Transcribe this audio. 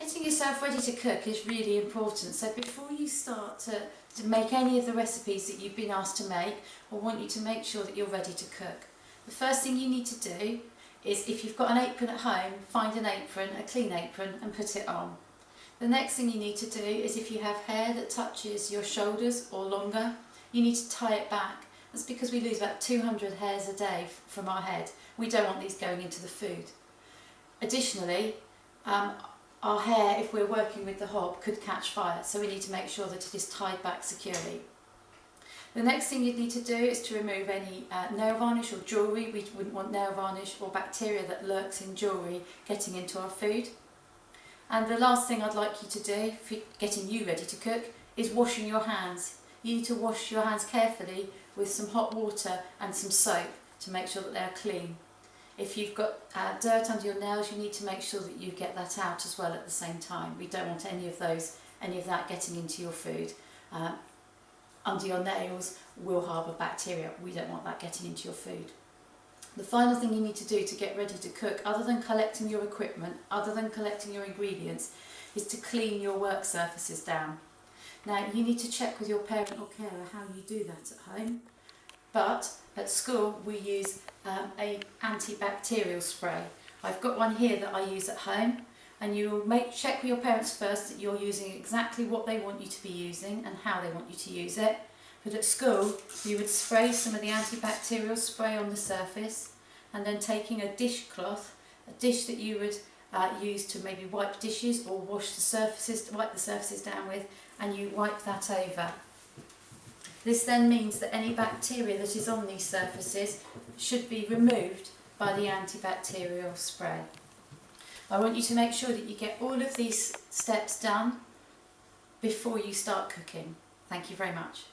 Getting yourself ready to cook is really important. So before you start to make any of the recipes that you've been asked to make, I want you to make sure that you're ready to cook. The first thing you need to do is, if you've got an apron at home, find an apron, a clean apron, and put it on. The next thing you need to do is, if you have hair that touches your shoulders or longer, you need to tie it back. That's because we lose about 200 hairs a day from our head. We don't want these going into the food. Additionally, our hair, if we're working with the hob, could catch fire, so we need to make sure that it is tied back securely. The next thing you need to do is to remove any nail varnish or jewellery. We wouldn't want nail varnish or bacteria that lurks in jewellery getting into our food. And the last thing I'd like you to do, for getting you ready to cook, is washing your hands. You need to wash your hands carefully with some hot water and some soap to make sure that they're clean. If you've got dirt under your nails, you need to make sure that you get that out as well at the same time. We don't want any of that getting into your food. Under your nails will harbour bacteria. We don't want that getting into your food. The final thing you need to do to get ready to cook, other than collecting your equipment, other than collecting your ingredients, is to clean your work surfaces down. Now, you need to check with your parent or carer how you do that at home. But at school we use a antibacterial spray. I've got one here that I use at home, and you will check with your parents first that you're using exactly what they want you to be using and how they want you to use it. But at school you would spray some of the antibacterial spray on the surface, and then taking a dishcloth, a dish that you would use to maybe wipe dishes or wipe the surfaces down with, and you wipe that over. This then means that any bacteria that is on these surfaces should be removed by the antibacterial spray. I want you to make sure that you get all of these steps done before you start cooking. Thank you very much.